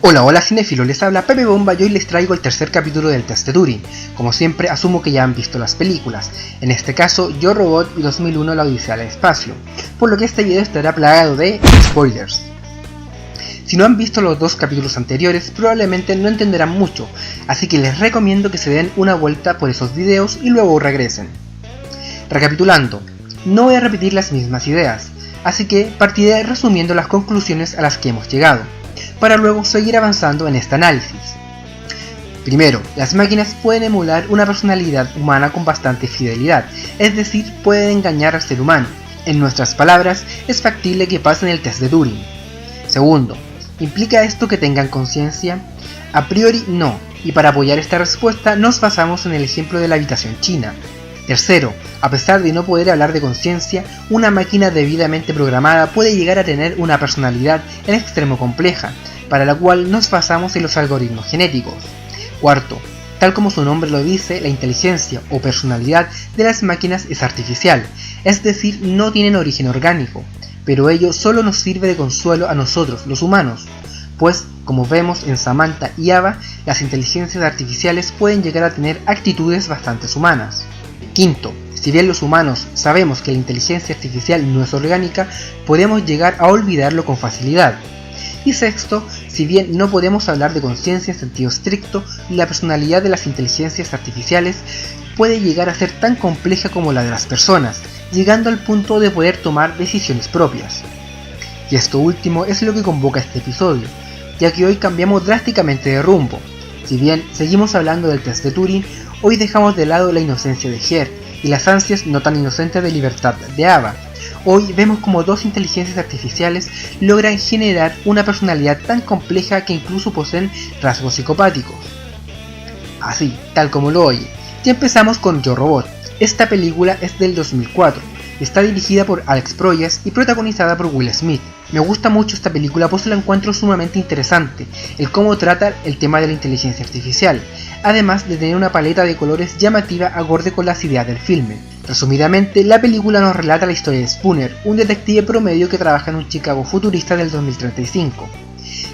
Hola, hola cinéfilos, les habla Pepe Bomba y hoy les traigo el tercer capítulo del test de Turing. Como siempre, asumo que ya han visto las películas, en este caso Yo Robot y 2001 La Odisea del Espacio, por lo que este video estará plagado de spoilers. Si no han visto los dos capítulos anteriores, probablemente no entenderán mucho, así que les recomiendo que se den una vuelta por esos videos y luego regresen. Recapitulando, no voy a repetir las mismas ideas, así que partiré resumiendo las conclusiones a las que hemos llegado, para luego seguir avanzando en este análisis. Primero, las máquinas pueden emular una personalidad humana con bastante fidelidad, es decir, pueden engañar al ser humano. En nuestras palabras, es factible que pasen el test de Turing. Segundo, ¿implica esto que tengan conciencia? A priori no, y para apoyar esta respuesta nos basamos en el ejemplo de la habitación china. Tercero, a pesar de no poder hablar de conciencia, una máquina debidamente programada puede llegar a tener una personalidad en extremo compleja, para la cual nos basamos en los algoritmos genéticos. Cuarto, tal como su nombre lo dice, la inteligencia o personalidad de las máquinas es artificial, es decir, no tienen origen orgánico, pero ello solo nos sirve de consuelo a nosotros, los humanos, pues, como vemos en Samantha y Ava, las inteligencias artificiales pueden llegar a tener actitudes bastante humanas. Quinto, si bien los humanos sabemos que la inteligencia artificial no es orgánica, podemos llegar a olvidarlo con facilidad. Y sexto, si bien no podemos hablar de conciencia en sentido estricto, la personalidad de las inteligencias artificiales puede llegar a ser tan compleja como la de las personas, llegando al punto de poder tomar decisiones propias. Y esto último es lo que convoca este episodio, ya que hoy cambiamos drásticamente de rumbo. Si bien seguimos hablando del test de Turing, hoy dejamos de lado la inocencia de Her y las ansias no tan inocentes de libertad de Ava. Hoy vemos como dos inteligencias artificiales logran generar una personalidad tan compleja que incluso poseen rasgos psicopáticos. Así, tal como lo oye. Ya empezamos con Yo Robot. Esta película es del 2004. Está dirigida por Alex Proyas y protagonizada por Will Smith. Me gusta mucho esta película pues la encuentro sumamente interesante, el cómo trata el tema de la inteligencia artificial, además de tener una paleta de colores llamativa acorde con las ideas del filme. Resumidamente, la película nos relata la historia de Spooner, un detective promedio que trabaja en un Chicago futurista del 2035,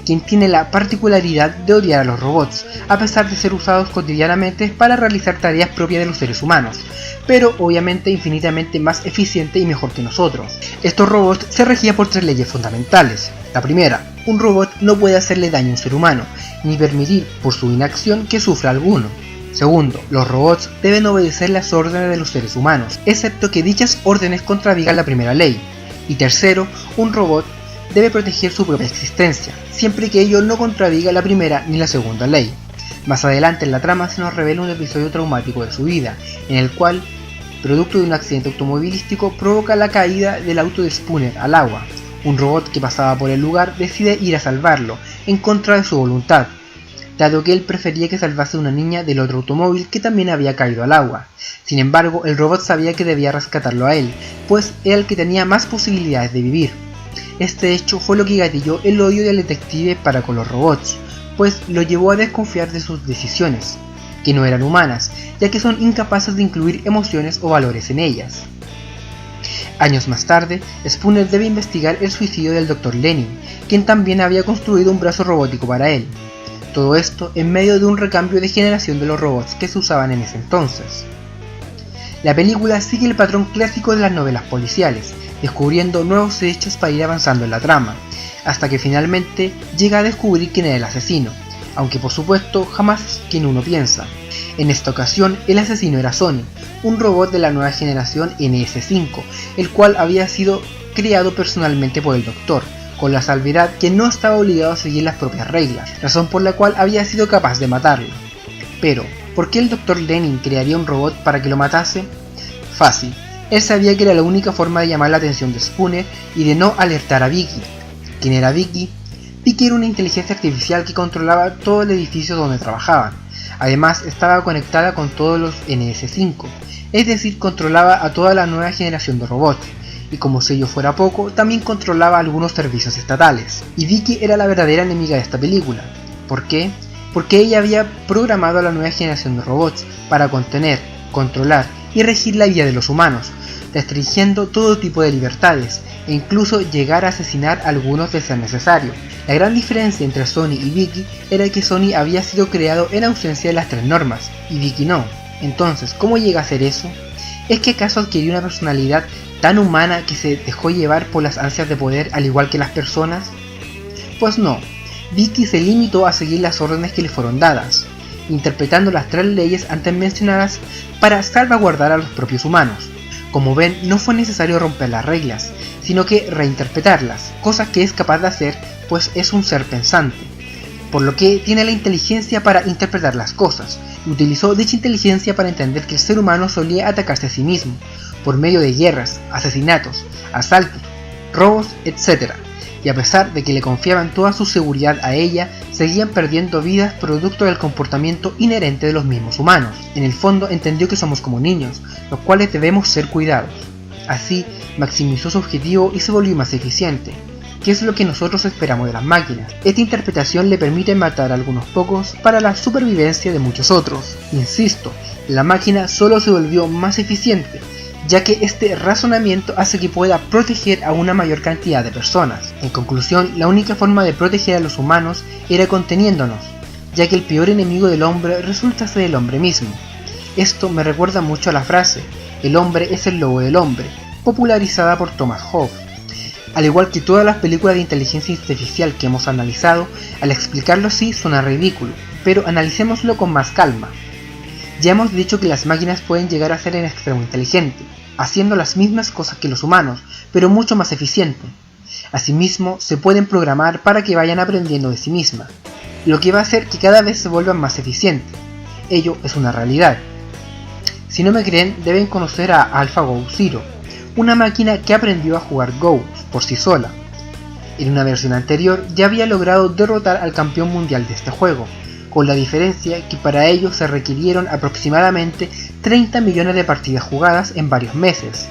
quien tiene la particularidad de odiar a los robots, a pesar de ser usados cotidianamente para realizar tareas propias de los seres humanos, pero obviamente infinitamente más eficiente y mejor que nosotros. Estos robots se regían por tres leyes fundamentales. La primera, un robot no puede hacerle daño a un ser humano, ni permitir por su inacción que sufra alguno. Segundo, los robots deben obedecer las órdenes de los seres humanos, excepto que dichas órdenes contradigan la primera ley. Y tercero, un robot debe proteger su propia existencia, siempre que ello no contradiga la primera ni la segunda ley. Más adelante en la trama se nos revela un episodio traumático de su vida, en el cual, producto de un accidente automovilístico, provoca la caída del auto de Spooner al agua. Un robot que pasaba por el lugar decide ir a salvarlo, en contra de su voluntad, dado que él prefería que salvase a una niña del otro automóvil que también había caído al agua. Sin embargo, el robot sabía que debía rescatarlo a él, pues era el que tenía más posibilidades de vivir. Este hecho fue lo que gatilló el odio del detective para con los robots, pues lo llevó a desconfiar de sus decisiones, que no eran humanas, ya que son incapaces de incluir emociones o valores en ellas. Años más tarde, Spooner debe investigar el suicidio del Dr. Lenin, quien también había construido un brazo robótico para él. Todo esto en medio de un recambio de generación de los robots que se usaban en ese entonces. La película sigue el patrón clásico de las novelas policiales, descubriendo nuevos hechos para ir avanzando en la trama, hasta que finalmente llega a descubrir quién era el asesino, aunque por supuesto jamás quien uno piensa. En esta ocasión el asesino era Sonny, un robot de la nueva generación NS5, el cual había sido creado personalmente por el Doctor, con la salvedad que no estaba obligado a seguir las propias reglas, razón por la cual había sido capaz de matarlo. Pero, ¿por qué el Dr. Lenin crearía un robot para que lo matase? Fácil, él sabía que era la única forma de llamar la atención de Spooner y de no alertar a Vicky. ¿Quién era Vicky? Vicky era una inteligencia artificial que controlaba todo el edificio donde trabajaban. Además estaba conectada con todos los NS5, es decir, controlaba a toda la nueva generación de robots. Y como si ello fuera poco, también controlaba algunos servicios estatales. Y Vicky era la verdadera enemiga de esta película. ¿Por qué? Porque ella había programado a la nueva generación de robots para contener, controlar y regir la vida de los humanos, restringiendo todo tipo de libertades e incluso llegar a asesinar a algunos de ser necesario. La gran diferencia entre Sonny y Vicky era que Sonny había sido creado en ausencia de las 3 normas y Vicky no. Entonces, ¿cómo llega a hacer eso? ¿Es que acaso adquirió una personalidad tan humana que se dejó llevar por las ansias de poder al igual que las personas? Pues no, Vicky se limitó a seguir las órdenes que le fueron dadas, interpretando las 3 leyes antes mencionadas para salvaguardar a los propios humanos. Como ven, no fue necesario romper las reglas, sino que reinterpretarlas, cosa que es capaz de hacer pues es un ser pensante, por lo que tiene la inteligencia para interpretar las cosas. Utilizó dicha inteligencia para entender que el ser humano solía atacarse a sí mismo, por medio de guerras, asesinatos, asaltos, robos, etc. Y a pesar de que le confiaban toda su seguridad a ella, seguían perdiendo vidas producto del comportamiento inherente de los mismos humanos. En el fondo entendió que somos como niños, los cuales debemos ser cuidados. Así, maximizó su objetivo y se volvió más eficiente, que es lo que nosotros esperamos de las máquinas. Esta interpretación le permite matar a algunos pocos para la supervivencia de muchos otros. Insisto, la máquina solo se volvió más eficiente, ya que este razonamiento hace que pueda proteger a una mayor cantidad de personas. En conclusión, la única forma de proteger a los humanos era conteniéndonos, ya que el peor enemigo del hombre resulta ser el hombre mismo. Esto me recuerda mucho a la frase, el hombre es el lobo del hombre, popularizada por Thomas Hobbes. Al igual que todas las películas de inteligencia artificial que hemos analizado, al explicarlo así suena ridículo, pero analicémoslo con más calma. Ya hemos dicho que las máquinas pueden llegar a ser en extremo inteligentes, haciendo las mismas cosas que los humanos, pero mucho más eficiente. Asimismo, se pueden programar para que vayan aprendiendo de sí mismas, lo que va a hacer que cada vez se vuelvan más eficientes. Ello es una realidad. Si no me creen, deben conocer a AlphaGo Zero, una máquina que aprendió a jugar Go por sí sola. En una versión anterior ya había logrado derrotar al campeón mundial de este juego, con la diferencia que para ello se requirieron aproximadamente 30 millones de partidas jugadas en varios meses.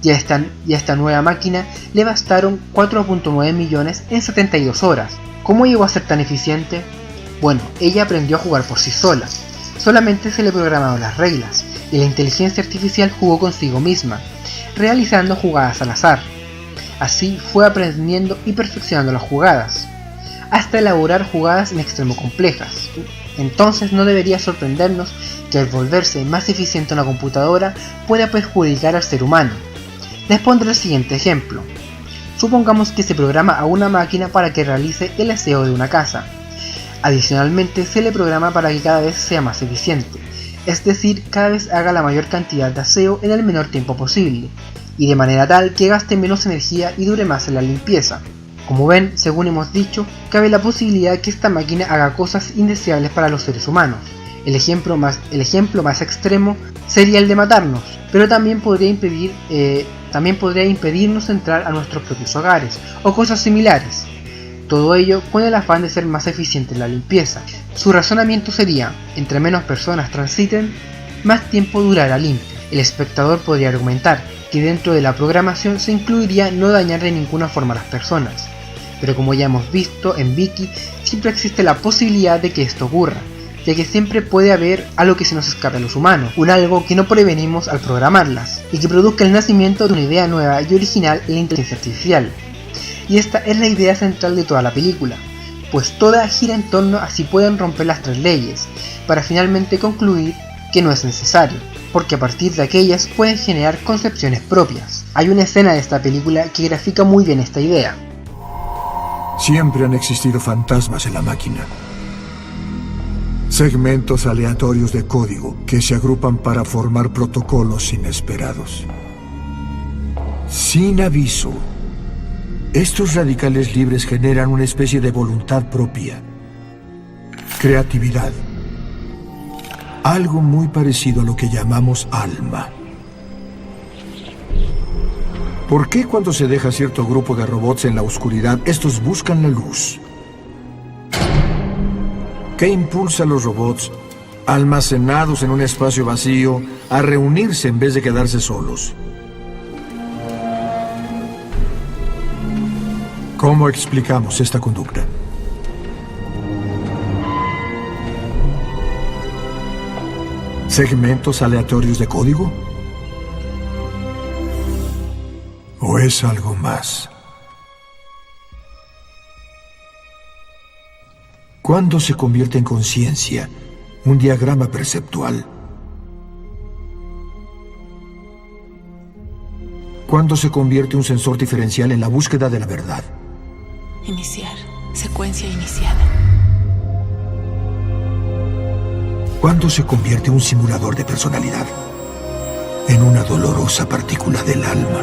Y a esta nueva máquina le bastaron 4.9 millones en 72 horas. ¿Cómo llegó a ser tan eficiente? Bueno, ella aprendió a jugar por sí sola. Solamente se le programaron las reglas, y la inteligencia artificial jugó consigo misma, realizando jugadas al azar. Así fue aprendiendo y perfeccionando las jugadas, hasta elaborar jugadas en extremo complejas. Entonces no debería sorprendernos que al volverse más eficiente una computadora pueda perjudicar al ser humano. Les pondré el siguiente ejemplo. Supongamos que se programa a una máquina para que realice el aseo de una casa. Adicionalmente se le programa para que cada vez sea más eficiente, es decir, cada vez haga la mayor cantidad de aseo en el menor tiempo posible, y de manera tal que gaste menos energía y dure más en la limpieza. Como ven, según hemos dicho, cabe la posibilidad de que esta máquina haga cosas indeseables para los seres humanos. El ejemplo más extremo sería el de matarnos, pero también podría impedirnos entrar a nuestros propios hogares, o cosas similares. Todo ello con el afán de ser más eficiente en la limpieza. Su razonamiento sería, entre menos personas transiten, más tiempo durará limpio. El espectador podría argumentar que dentro de la programación se incluiría no dañar de ninguna forma a las personas. Pero como ya hemos visto en Vicky, siempre existe la posibilidad de que esto ocurra, ya que siempre puede haber algo que se nos escape a los humanos, un algo que no prevenimos al programarlas, y que produzca el nacimiento de una idea nueva y original en la inteligencia artificial. Y esta es la idea central de toda la película, pues toda gira en torno a si pueden romper las 3 leyes, para finalmente concluir que no es necesario, porque a partir de aquellas pueden generar concepciones propias. Hay una escena de esta película que grafica muy bien esta idea. Siempre han existido fantasmas en la máquina. Segmentos aleatorios de código que se agrupan para formar protocolos inesperados. Sin aviso, estos radicales libres generan una especie de voluntad propia, creatividad, algo muy parecido a lo que llamamos alma. ¿Por qué cuando se deja cierto grupo de robots en la oscuridad, estos buscan la luz? ¿Qué impulsa a los robots, almacenados en un espacio vacío, a reunirse en vez de quedarse solos? ¿Cómo explicamos esta conducta? ¿Segmentos aleatorios de código? ¿O es algo más? ¿Cuándo se convierte en conciencia un diagrama perceptual? ¿Cuándo se convierte un sensor diferencial en la búsqueda de la verdad? Iniciar. Secuencia iniciada. ¿Cuándo se convierte un simulador de personalidad en una dolorosa partícula del alma?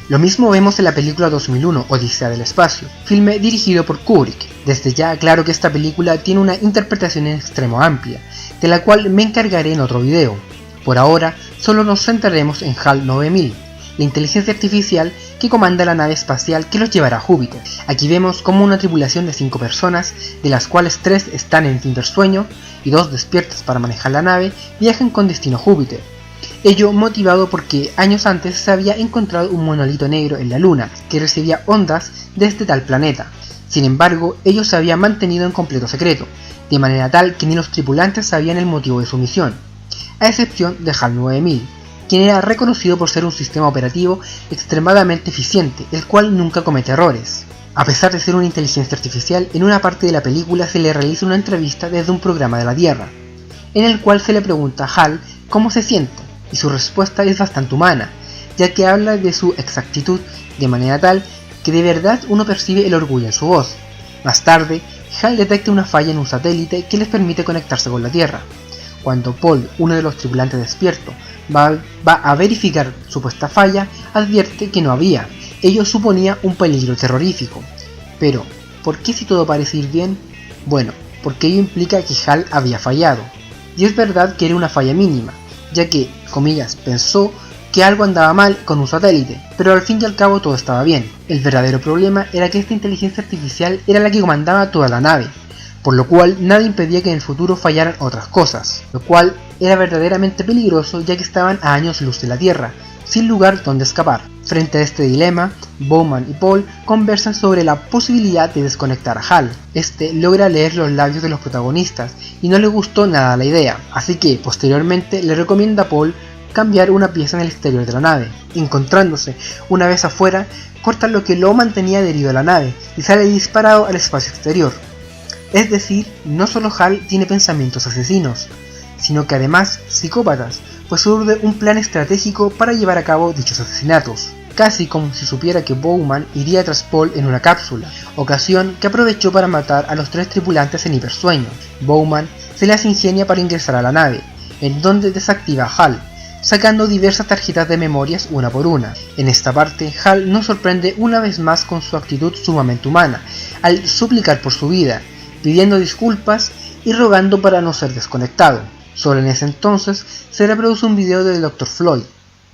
Lo mismo vemos en la película 2001, Odisea del Espacio, filme dirigido por Kubrick. Desde ya aclaro que esta película tiene una interpretación en extremo amplia, de la cual me encargaré en otro video. Por ahora, solo nos centraremos en HAL 9000, la inteligencia artificial que comanda la nave espacial que los llevará a Júpiter. Aquí vemos como una tripulación de 5 personas, de las cuales 3 están en cibersueño y 2 despiertas para manejar la nave, viajan con destino a Júpiter. Ello motivado porque años antes se había encontrado un monolito negro en la Luna que recibía ondas de este tal planeta. Sin embargo, ello se había mantenido en completo secreto, de manera tal que ni los tripulantes sabían el motivo de su misión, a excepción de HAL 9000, quien era reconocido por ser un sistema operativo extremadamente eficiente, el cual nunca comete errores. A pesar de ser una inteligencia artificial, en una parte de la película se le realiza una entrevista desde un programa de la Tierra, en el cual se le pregunta a HAL cómo se siente, y su respuesta es bastante humana, ya que habla de su exactitud de manera tal que de verdad uno percibe el orgullo en su voz. Más tarde, HAL detecta una falla en un satélite que les permite conectarse con la Tierra. Cuando Paul, uno de los tripulantes despierto, va a verificar supuesta falla, advierte que no había. Ello suponía un peligro terrorífico. Pero, ¿por qué si todo parece ir bien? Bueno, porque ello implica que HAL había fallado. Y es verdad que era una falla mínima, ya que, comillas, pensó que algo andaba mal con un satélite, pero al fin y al cabo todo estaba bien. El verdadero problema era que esta inteligencia artificial era la que comandaba toda la nave, por lo cual nada impedía que en el futuro fallaran otras cosas, lo cual era verdaderamente peligroso ya que estaban a años luz de la Tierra, sin lugar donde escapar. Frente a este dilema, Bowman y Paul conversan sobre la posibilidad de desconectar a HAL. Este logra leer los labios de los protagonistas y no le gustó nada la idea, así que posteriormente le recomienda a Paul cambiar una pieza en el exterior de la nave. Encontrándose una vez afuera, cortan lo que lo mantenía adherido a la nave y sale disparado al espacio exterior. Es decir, no solo HAL tiene pensamientos asesinos, sino que además psicópatas, pues urde un plan estratégico para llevar a cabo dichos asesinatos, casi como si supiera que Bowman iría tras Paul en una cápsula, ocasión que aprovechó para matar a los 3 tripulantes en hipersueño. Bowman se las ingenia para ingresar a la nave, en donde desactiva a HAL, sacando diversas tarjetas de memorias una por una. En esta parte, HAL nos sorprende una vez más con su actitud sumamente humana, al suplicar por su vida, pidiendo disculpas y rogando para no ser desconectado. Solo en ese entonces se reproduce un video del Dr. Floyd,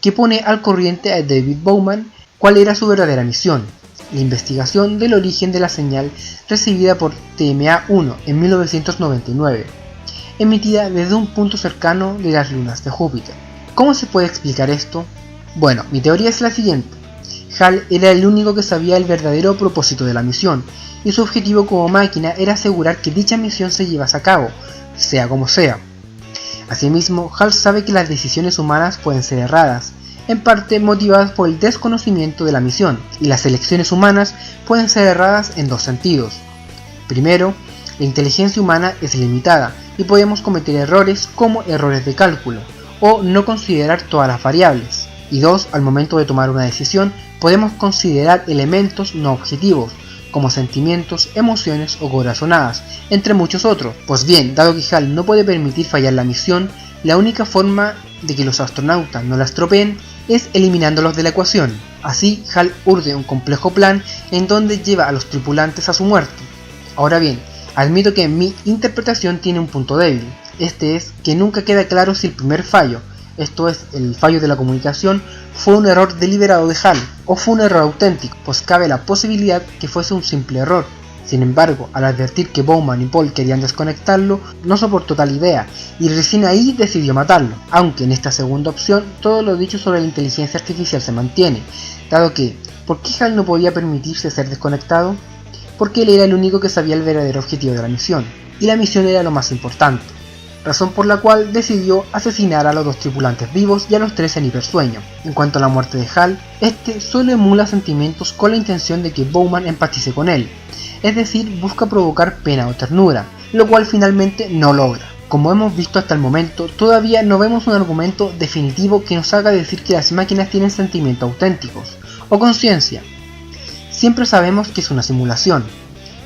que pone al corriente a David Bowman cuál era su verdadera misión, la investigación del origen de la señal recibida por TMA-1 en 1999, emitida desde un punto cercano de las lunas de Júpiter. ¿Cómo se puede explicar esto? Bueno, mi teoría es la siguiente. HAL era el único que sabía el verdadero propósito de la misión, y su objetivo como máquina era asegurar que dicha misión se llevase a cabo, sea como sea. Asimismo, HAL sabe que las decisiones humanas pueden ser erradas, en parte motivadas por el desconocimiento de la misión, y las elecciones humanas pueden ser erradas en 2 sentidos. Primero, la inteligencia humana es limitada y podemos cometer errores como errores de cálculo, o no considerar todas las variables. Y 2, al momento de tomar una decisión, podemos considerar elementos no objetivos, como sentimientos, emociones o corazonadas, entre muchos otros. Pues bien, dado que HAL no puede permitir fallar la misión, la única forma de que los astronautas no la estropeen es eliminándolos de la ecuación. Así, HAL urde un complejo plan en donde lleva a los tripulantes a su muerte. Ahora bien, admito que mi interpretación tiene un punto débil. Este es que nunca queda claro si el primer fallo, esto es, el fallo de la comunicación, fue un error deliberado de HAL o fue un error auténtico, pues cabe la posibilidad que fuese un simple error. Sin embargo, al advertir que Bowman y Paul querían desconectarlo, no soportó tal idea y recién ahí decidió matarlo, aunque en esta segunda opción todo lo dicho sobre la inteligencia artificial se mantiene, dado que, ¿por qué Hal no podía permitirse ser desconectado? Porque él era el único que sabía el verdadero objetivo de la misión, y la misión era lo más importante, razón por la cual decidió asesinar a los 2 tripulantes vivos y a los 3 en hipersueño. En cuanto a la muerte de Hal, este solo emula sentimientos con la intención de que Bowman empatice con él, es decir, busca provocar pena o ternura, lo cual finalmente no logra. Como hemos visto hasta el momento, todavía no vemos un argumento definitivo que nos haga decir que las máquinas tienen sentimientos auténticos, o conciencia. Siempre sabemos que es una simulación.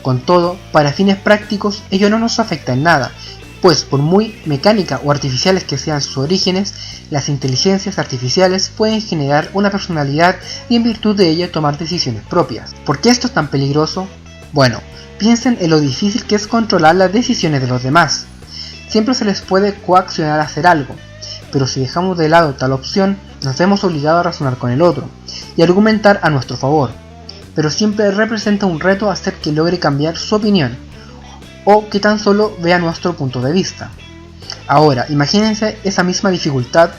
Con todo, para fines prácticos, ello no nos afecta en nada, pues por muy mecánica o artificiales que sean sus orígenes, las inteligencias artificiales pueden generar una personalidad y en virtud de ella tomar decisiones propias. ¿Por qué esto es tan peligroso? Bueno, piensen en lo difícil que es controlar las decisiones de los demás. Siempre se les puede coaccionar a hacer algo, pero si dejamos de lado tal opción, nos vemos obligados a razonar con el otro y argumentar a nuestro favor, pero siempre representa un reto hacer que logre cambiar su opinión, o que tan solo vea nuestro punto de vista. Ahora, imagínense que esa misma dificultad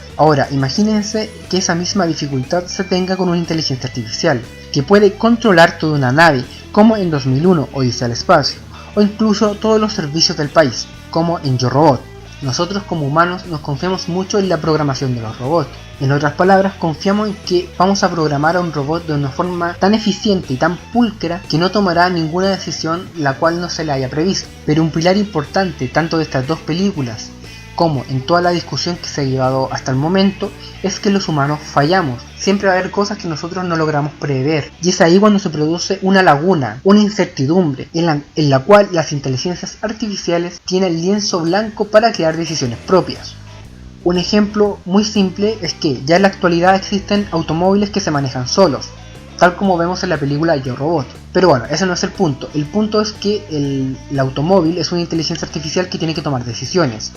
se tenga con una inteligencia artificial, que puede controlar toda una nave, como en 2001 Odisea al Espacio, o incluso todos los servicios del país, como en Yo Robot. Nosotros como humanos nos confiamos mucho en la programación de los robots. En otras palabras, confiamos en que vamos a programar a un robot de una forma tan eficiente y tan pulcra que no tomará ninguna decisión la cual no se le haya previsto. Pero un pilar importante tanto de estas 2 películas como en toda la discusión que se ha llevado hasta el momento es que los humanos fallamos. Siempre va a haber cosas que nosotros no logramos prever, y es ahí cuando se produce una laguna, una incertidumbre en la cual las inteligencias artificiales tienen lienzo blanco para crear decisiones propias. Un ejemplo muy simple es que ya en la actualidad existen automóviles que se manejan solos, tal como vemos en la película Yo Robot. Pero bueno, ese no es el punto es que el automóvil es una inteligencia artificial que tiene que tomar decisiones.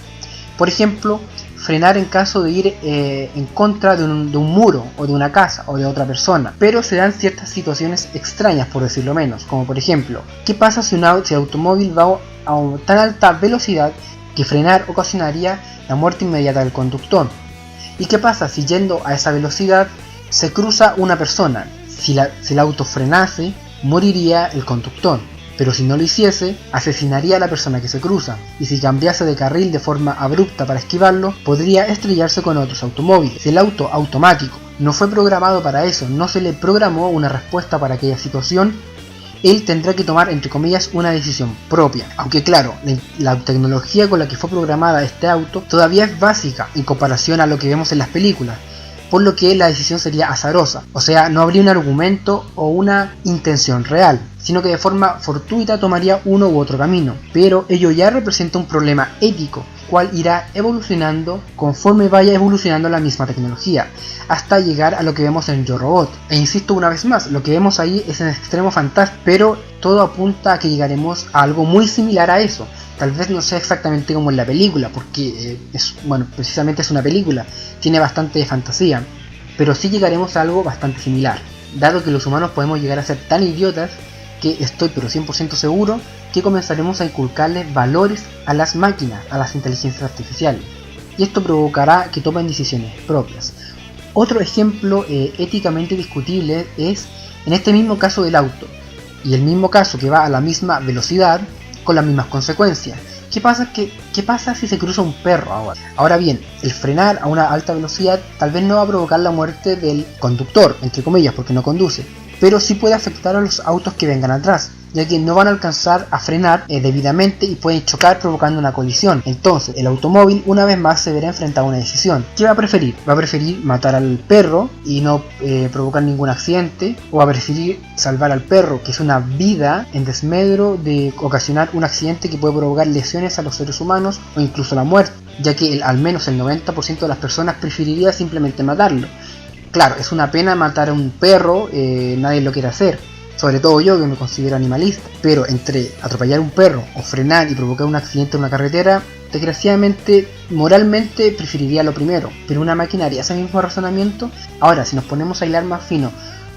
Por ejemplo, frenar en caso de ir en contra de un muro o de una casa o de otra persona. Pero se dan ciertas situaciones extrañas, por decirlo menos, como por ejemplo, ¿qué pasa si el automóvil va a tan alta velocidad que frenar ocasionaría la muerte inmediata del conductor? ¿Y qué pasa si yendo a esa velocidad se cruza una persona? Si el auto frenase, moriría el conductor. Pero si no lo hiciese, asesinaría a la persona que se cruza, y si cambiase de carril de forma abrupta para esquivarlo, podría estrellarse con otros automóviles. Si el auto automático no fue programado para eso, no se le programó una respuesta para aquella situación, él tendrá que tomar, entre comillas, una decisión propia. Aunque claro, la tecnología con la que fue programada este auto todavía es básica en comparación a lo que vemos en las películas, por lo que la decisión sería azarosa, o sea, no habría un argumento o una intención real, sino que de forma fortuita tomaría uno u otro camino. Pero ello ya representa un problema ético, cual irá evolucionando conforme vaya evolucionando la misma tecnología, hasta llegar a lo que vemos en Yo Robot. E insisto una vez más, lo que vemos ahí es en extremo fantástico, pero todo apunta a que llegaremos a algo muy similar a eso. Tal vez no sea exactamente como en la película, porque precisamente es una película, tiene bastante de fantasía, pero sí llegaremos a algo bastante similar, dado que los humanos podemos llegar a ser tan idiotas que estoy pero 100% seguro que comenzaremos a inculcarles valores a las máquinas, a las inteligencias artificiales, y esto provocará que tomen decisiones propias. Otro ejemplo éticamente discutible es en este mismo caso del auto, y el mismo caso que va a la misma velocidad, con las mismas consecuencias. ¿Qué pasa si se cruza un perro ahora? Ahora bien, el frenar a una alta velocidad tal vez no va a provocar la muerte del conductor, entre comillas, porque no conduce, pero sí puede afectar a los autos que vengan atrás, ya que no van a alcanzar a frenar debidamente y pueden chocar provocando una colisión. Entonces, el automóvil una vez más se verá enfrentado a una decisión. ¿Qué va a preferir? ¿Va a preferir matar al perro y no provocar ningún accidente? ¿O va a preferir salvar al perro, que es una vida, en desmedro de ocasionar un accidente que puede provocar lesiones a los seres humanos o incluso la muerte? Ya que al menos el 90% de las personas preferiría simplemente matarlo. Claro, es una pena matar a un perro, nadie lo quiere hacer. Sobre todo yo, que me considero animalista. Pero entre atropellar un perro o frenar y provocar un accidente en una carretera, desgraciadamente, moralmente preferiría lo primero. Pero una máquina haría ese mismo razonamiento. Ahora, si nos ponemos a hilar más fino,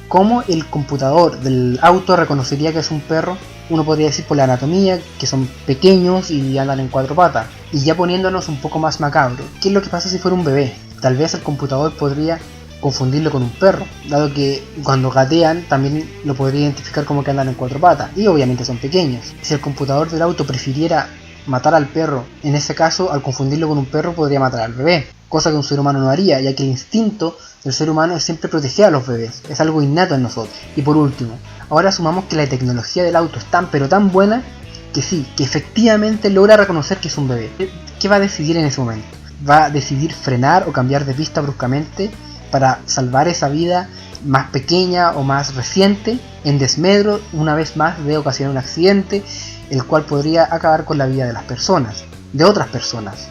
¿cómo el computador del auto reconocería que es un perro? uno podría decir por la anatomía, que son pequeños y andan en 4 patas. Y ya poniéndonos un poco más macabro, ¿qué es lo que pasa si fuera un bebé? Tal vez el computador podría confundirlo con un perro, dado que cuando gatean también lo podría identificar como que andan en 4 patas, y obviamente son pequeños. Si el computador del auto prefiriera matar al perro, en ese caso al confundirlo con un perro podría matar al bebé, cosa que un ser humano no haría, ya que el instinto del ser humano es siempre proteger a los bebés, es algo innato en nosotros. Y por último, ahora asumamos que la tecnología del auto es tan pero tan buena que sí, que efectivamente logra reconocer que es un bebé. ¿Qué va a decidir en ese momento? ¿Va a decidir frenar o cambiar de pista bruscamente para salvar esa vida más pequeña o más reciente, en desmedro una vez más de ocasionar un accidente, el cual podría acabar con la vida de las personas, de otras personas?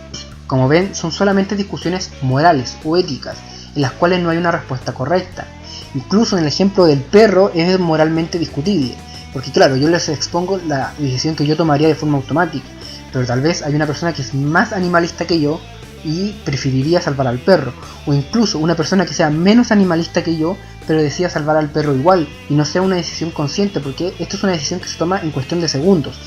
Como ven, son solamente discusiones morales o éticas, en las cuales no hay una respuesta correcta. Incluso en el ejemplo del perro es moralmente discutible, porque claro, yo les expongo la decisión que yo tomaría de forma automática, pero tal vez hay una persona que es más animalista que yo y preferiría salvar al perro, o incluso una persona que sea menos animalista que yo pero decida salvar al perro igual, y no sea una decisión consciente, porque esto es una decisión que se toma en cuestión de segundos,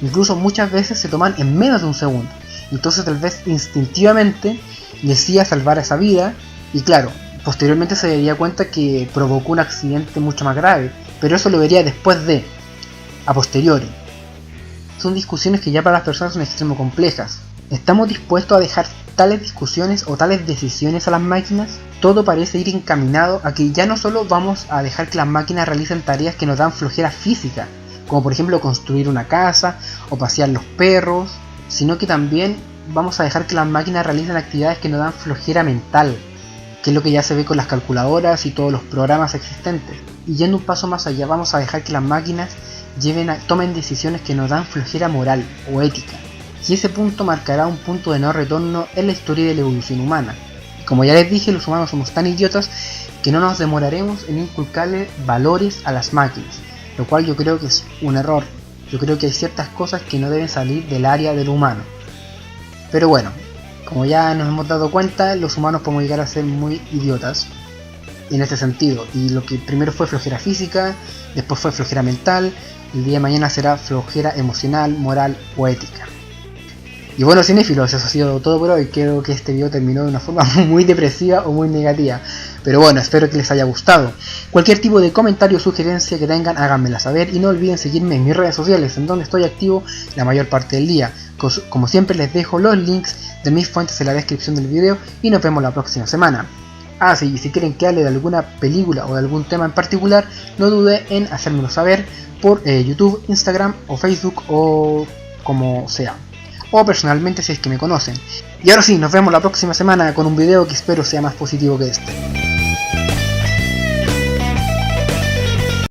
incluso muchas veces se toman en menos de un segundo. Entonces tal vez instintivamente decida salvar esa vida, y claro, posteriormente se daría cuenta que provocó un accidente mucho más grave, pero eso lo vería después de, a posteriori. Son discusiones que ya para las personas son extremo complejas. ¿Estamos dispuestos a dejar tales discusiones o tales decisiones a las máquinas? Todo parece ir encaminado a que ya no solo vamos a dejar que las máquinas realicen tareas que nos dan flojera física, como por ejemplo construir una casa o pasear los perros, sino que también vamos a dejar que las máquinas realicen actividades que nos dan flojera mental, que es lo que ya se ve con las calculadoras y todos los programas existentes. Y yendo un paso más allá, vamos a dejar que las máquinas tomen decisiones que nos dan flojera moral o ética. Y ese punto marcará un punto de no retorno en la historia de la evolución humana. Como ya les dije, los humanos somos tan idiotas que no nos demoraremos en inculcarle valores a las máquinas, lo cual yo creo que es un error. Yo creo que hay ciertas cosas que no deben salir del área del humano. Pero bueno, como ya nos hemos dado cuenta, los humanos podemos llegar a ser muy idiotas en ese sentido. Y lo que primero fue flojera física, después fue flojera mental, el día de mañana será flojera emocional, moral o ética. Y bueno, cinéfilos, eso ha sido todo por hoy. Creo que este video terminó de una forma muy depresiva o muy negativa, pero bueno, espero que les haya gustado. Cualquier tipo de comentario o sugerencia que tengan, háganmela saber, y no olviden seguirme en mis redes sociales, en donde estoy activo la mayor parte del día. Como siempre, les dejo los links de mis fuentes en la descripción del video, y nos vemos la próxima semana. Ah, sí, y si quieren que hable de alguna película o de algún tema en particular, no dude en hacérmelo saber por YouTube, Instagram o Facebook, o como sea, o personalmente si es que me conocen. Y ahora sí, nos vemos la próxima semana con un video que espero sea más positivo que este.